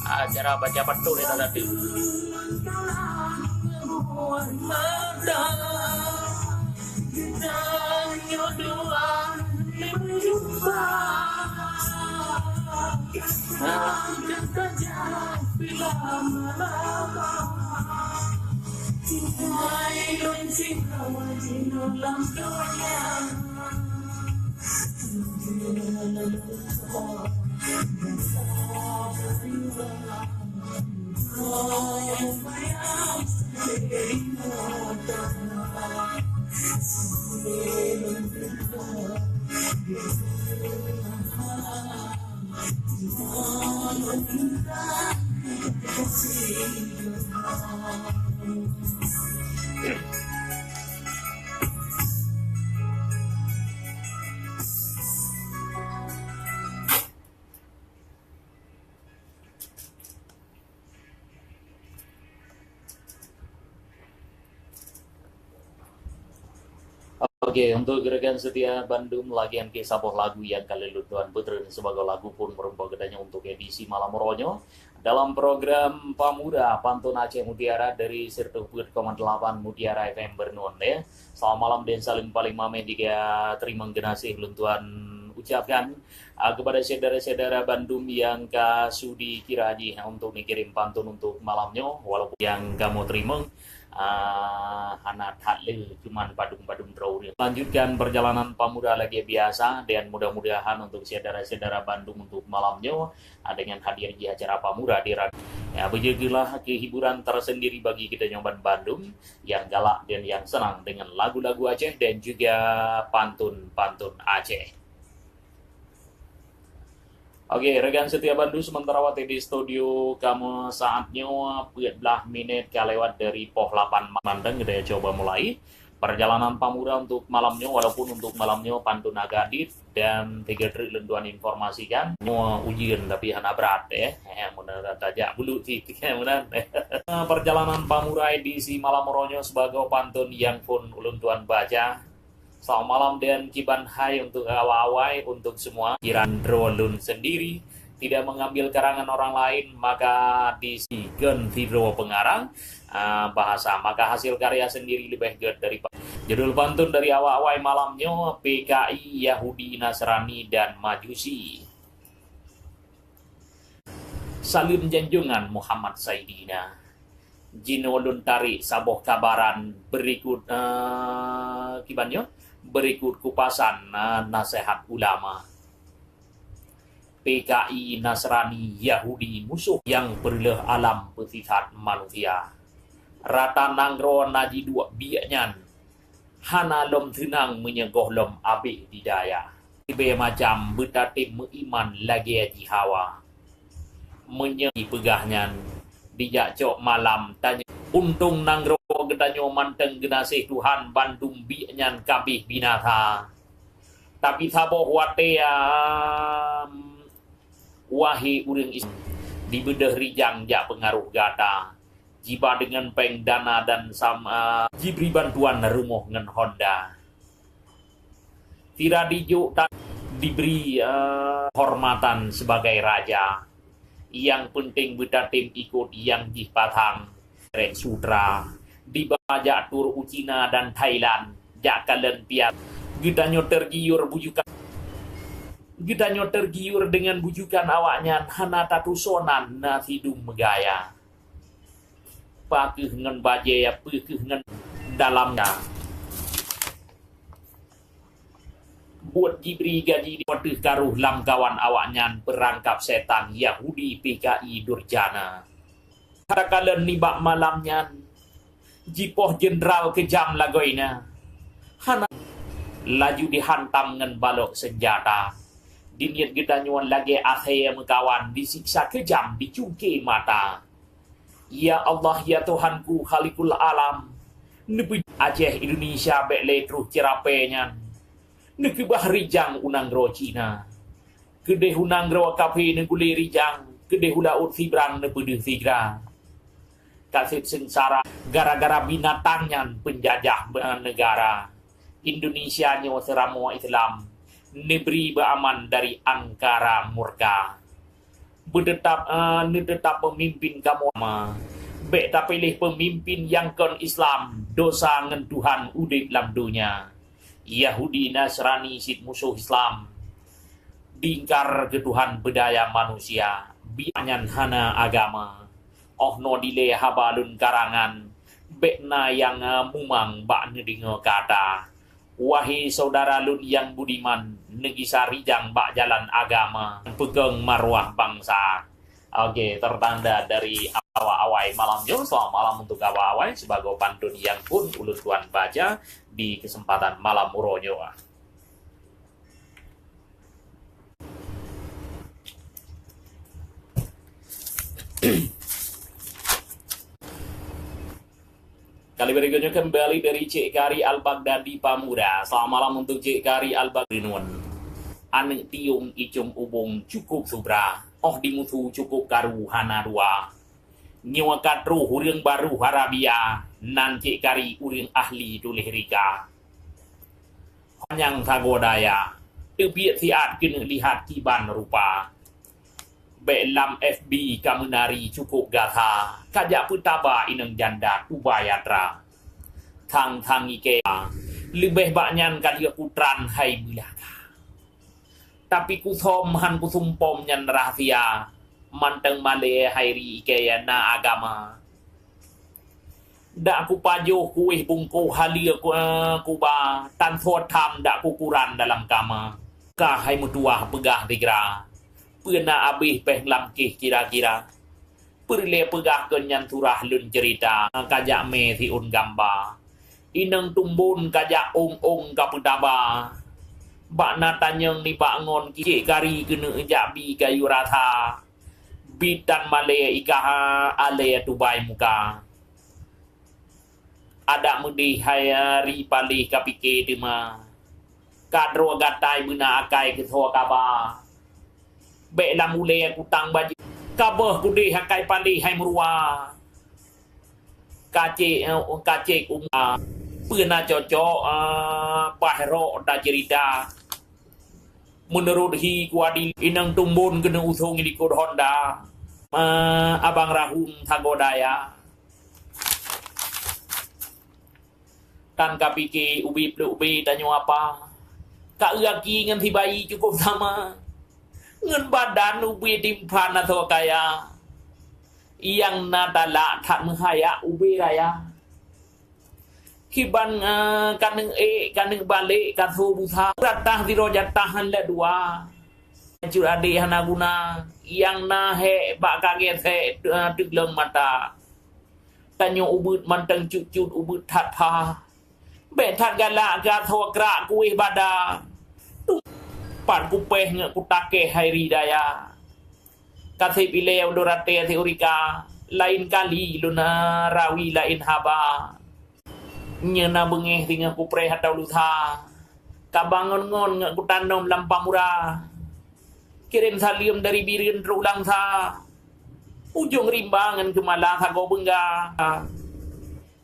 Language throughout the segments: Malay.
Acara baca betul itu tadi. Oke, untuk gerakan setia Bandung lagi yang kisah lagu yang kali lutuan putra sebagai lagu pun merupakan gedanya untuk edisi malam ronyo dalam program Pamuda Pantun Aceh Mutiara dari Sirtuhut 8 Mutiara FM Bernun ya. Selamat malam dan saling paling mame jika terima generasi luntuan ucapkan kepada saudara-saudara Bandung yang kasudi kiraji untuk dikirim pantun untuk malamnya walaupun yang kamu terima anak hadle cuman padung-padung draw. Lanjutkan perjalanan Pamuda lagi biasa dan mudah-mudahan untuk saudara-saudara Bandung untuk malamnya dengan hadir di acara Pamuda di radio. Ya, begitulah kehiburan tersendiri bagi kita nyoban Bandung yang galak dan yang senang dengan lagu-lagu Aceh dan juga pantun-pantun Aceh. Oke, rekan setia Bandung sementara waktu di studio kamu saatnya 14 menit kelewat dari poh 8 mandang kita coba mulai perjalanan Pamuda untuk malamnya walaupun untuk malamnya pantun agak adit dan 3 trik lenduan informasikan mau ujian tapi hana berat ya benar tajak bulu sih benar perjalanan Pamuda edisi malam ronyo sebagai pantun yang pun lenduan baca. Selamat malam dan kiban hai untuk awal-awal untuk semua. Kiran drolun sendiri tidak mengambil karangan orang lain maka disigen video pengarang bahasa maka hasil karya sendiri lebih gede daripada judul pantun dari awal-awal malamnya PKI Yahudi Nasrani dan Majusi. Salim Janjungan Muhammad Saidina Jinolun tarik saboh kabaran berikut kibannya berikut kupasan nasihat ulama. PKI Nasrani Yahudi musuh yang berleh alam pesisat manusia. Rata nanggro naji dua biaknyan. Hana lom tenang menyegoh lom abih didaya. Ibe macam betatim meiman lagi aji hawa. Menyegi pegahnya. Dijak cok malam tanya. Untung nanggro gedanyo manteng genasih Tuhan Bandung biaknyan kabih binatha. Tapi saboh wate wahi uring is di bedah rijang jak pengaruh gata. Jiba dengan peng dana dan sama jibri bantuan rumah ngen Honda. Tidak dijuk tak diberi hormatan sebagai raja. Yang penting betatim ikut yang dipatang Rek Sutra dibajak tur Uchina dan Thailand jak kalen tiap gitanyo tergiur bujukan gitanyo tergiur dengan bujukan awaknya hana tatusonan na hidung megaya pakeuh ngen baje ya pakeuh ngen dalamnya buat diberi gaji di watih karuh lam kawan awaknya perangkap setan Yahudi PKI Durjana. Kala nibak malamnya jipoh jenderal kejam lagoina. Hana laju dihantam ngen balok senjata. Diniat kita nyuan lagi akhir mekawan disiksa kejam dicungke mata. Ya Allah ya Tuhanku Khalikul Alam. Nebi Aceh Indonesia bek letruh cerapenya. Nekebah rijang unang ro Cina. Kedeh unang ro kafe neguli rijang. Kedeh ulaut fibrang nepedeh figra. Kasih sengsara gara-gara binatangnya penjajah negara. Indonesia nyawa seramo Islam. Negeri beraman dari angkara murka. Nedetap pemimpin kamu Bek tak pilih pemimpin yang kon Islam, dosa ngen Tuhan udip lam dunia. Yahudi Nasrani sit musuh Islam. Dingkar ke Tuhan bedaya manusia, bianyan hana agama. Oh no dile habalun karangan, bekna yang mumang bak nedingo kata. Wahai saudara lun yang budiman, negisa rijang bak jalan agama, pegang marwah bangsa. Oke, tertanda dari awal-awal malamnya. Selamat malam untuk awal-awal sebagai pantun yang pun ulut tuan baca di kesempatan malam uronyo. Kali berikutnya kembali dari Cik Kari Al-Baghdadi Pamuda. Selamat malam untuk Cik Kari Al-Baghdadi. Anek tiung icung ubung cukup subra. Oh dimutu cukup karu hana dua. Nyawa katru huring baru harabia. Nan Cik Kari uring ahli tulih rika. Hanyang tagodaya. Tebiat siat kena lihat kiban rupa. Belam FB kamunari cukup gatha. Kajak putaba ineng janda kubayatra. Tang ikea. Lebih banyak kali putran hai bilaka. Tapi kusom han kusumpom nyan rahasia. Manteng male hairi ikea na agama. Dak ku pajo kuih bungku halia kuba. Tan thot tham dak kukuran dalam kama. Kahai mutuah pegah tigra. Pena abih peh lamkih kira-kira. Perle pegah kenyan turah lun cerita. Kajak me si un gamba. Ineng tumbun kajak ong kaputaba. Bak natanyeng ni bangon Cik Kari kena jabi kayu rata. Bitan male ikaha ale tubai muka. Ada mudi hayari palih kapike tema. Kadro gatai bena akai ketua kaba. Bek lam ule kutang baju. Kabeh kudih akai palih hai merua. Kacik pernah cocok pahro da cerita. Menurut hi kuadi inang tumbun kena usung di kod Honda. Abang Rahum Tagodaya. Kan kapiki ubi tanyo apa. Kak laki ngan si bayi cukup sama. Ngan badan ubi timpan atau kaya. Yang nadala tak menghaya ubi raya. Kiban kaneng balik kathu buta ratah di roja tahan le dua cur ade hana guna yang nahe bak kaget he tegleng mata tanyo ubut manteng cucut ubut that pa be that gala ga thokra kuih bada pan kupeh nge kutake hairi daya kathe pile udorate teorika lain kali luna rawi lain haba nyena bengeh tinggal kupre hatau lutha kabangon ngon ngak kutanom lampang murah kirim salim dari birin terulang tha ujung rimbangan kemala tha go bengga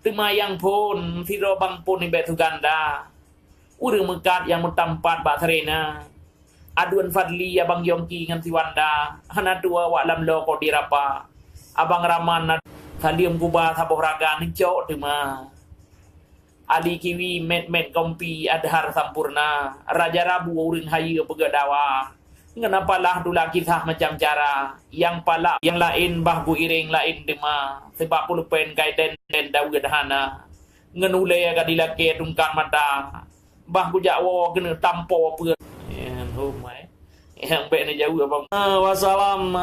temayang pun siro bang pun ibe tu ganda urang mekat yang metampat bak serena aduan fadli abang yongki ngan si wanda hana dua wak lam lo ko dirapa abang raman salim kuba saboh raga nicok tema Ali kiwi met kompi adhar sampurna. Raja Rabu urin hayu pegadawa. Kenapa lah dula kisah macam cara. Yang pala yang lain bahbu iring lain dema. Sebab pulupen kai den dawu gedhana. Ngenule aga dilake tungkan mata. Bahbu jakwo kena tampo pe. Yang humai. Yang baik ni jauh abang. Wassalam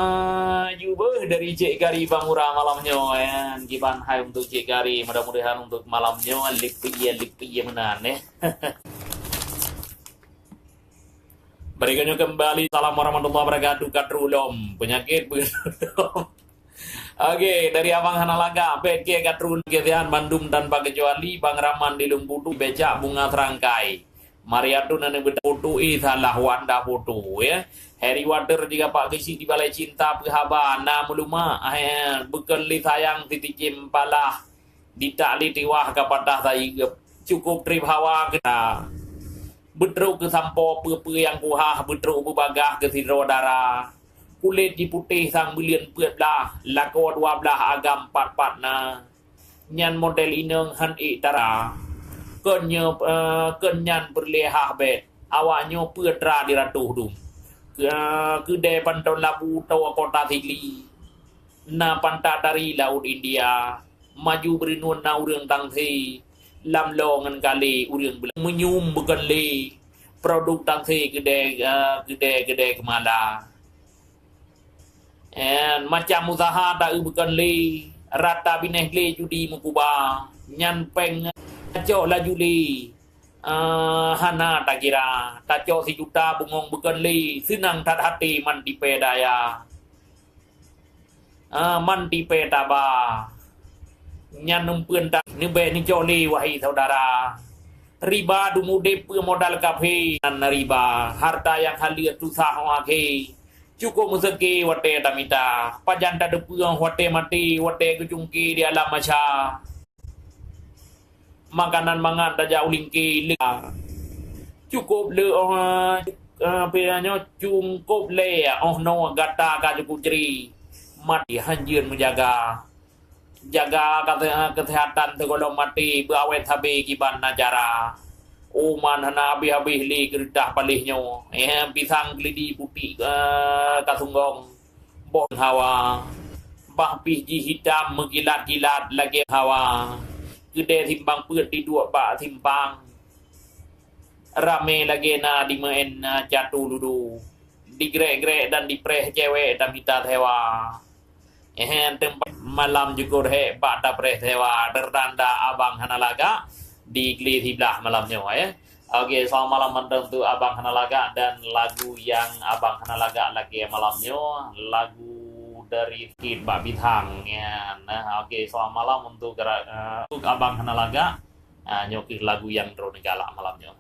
juga dari Cik Kari Pamura malamnya ya. Giban hai untuk Cik Kari, mudah-mudahan untuk malamnya lipi menan ya. Berikutnya kembali. Assalamualaikum warahmatullahi wabarakatuh. Katrulom penyakit belum. Oke, dari Abang Hanalaga, PK Katrun Ketian Bandung tanpa kecuali Bang Raman di Lumpudu becak bunga terangkai. Mariatu nane foto salah wanda foto ya. Harry Water juga Pak Kisi di Balai Cinta Perhabana muluma bukan li sayang titikim palah ditakli tiwah kepada saya cukup trip hawa kita betruk ke sampo pe yang kuhah betruk berbagah ke sidro darah kulit di putih sang bilion peut belah lako 12 agam 4 na nyan model ineng han tara kenyan berlehah bet awaknya petra di ratuh dum kedai pantau labu tawa kota Tigli na pantai dari laut India maju berinun na urang tangsi lam longan kali urang menyum bukan le produk tangsi kedai kemala and macam usaha tak bukan le rata bineh le judi mukuba nyan peng cok laju le hana tak kira tak cok si juta bungong bukan le senang tat hati man tipe daya man tipe taba nyan numpun tak nebe ni cok le wahai saudara riba dumude pe modal kafe nan riba harta yang halir susah wake cukup musake wate tamita pajan tak depuang wate mati wate kecungki di alam maca makanan mangan tak jauh lingki cukup le penanya cukup le no gata ka cukup ceri mati hanjir menjaga kesehatan tegolong mati berawet habis kiban najara uman hana habis li kerdah palihnya pisang gelidi putih kasunggong bon hawa bah piji hitam mengkilat-kilat lagi hawa kedai timbang peut di dua pak timbang rame lagi na di main jatuh dulu digrek-grek dan dipreh cewek dan minta hewa tempat malam juga he pak ta preh hewa tertanda abang hanalaga di Gli Hiblah malamnya ya. Oke, selamat malam untuk abang hanalaga dan lagu yang abang hanalaga lagi malamnya lagu dari Kid Mbak Bintang ya. Nah, oke, selamat malam untuk abang hanalaga nyokir lagu yang drone galak malamnya.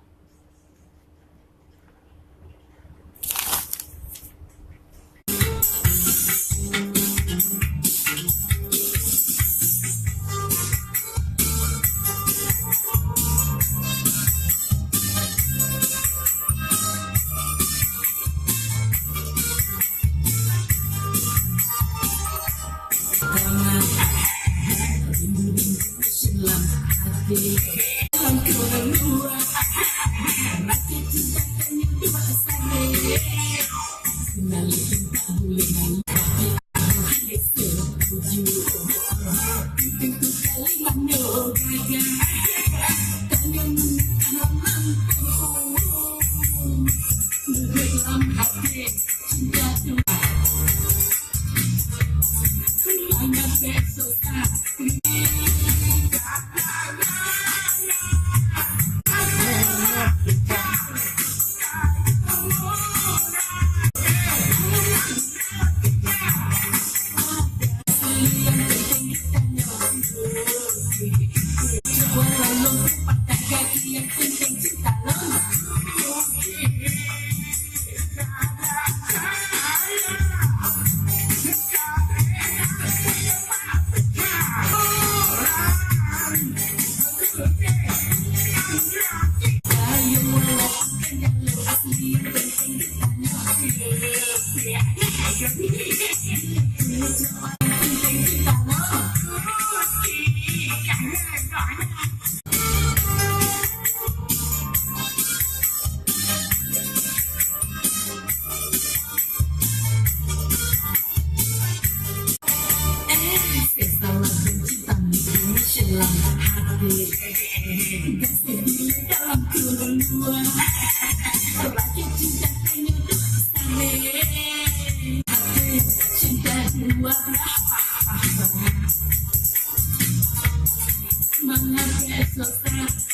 Semangat esok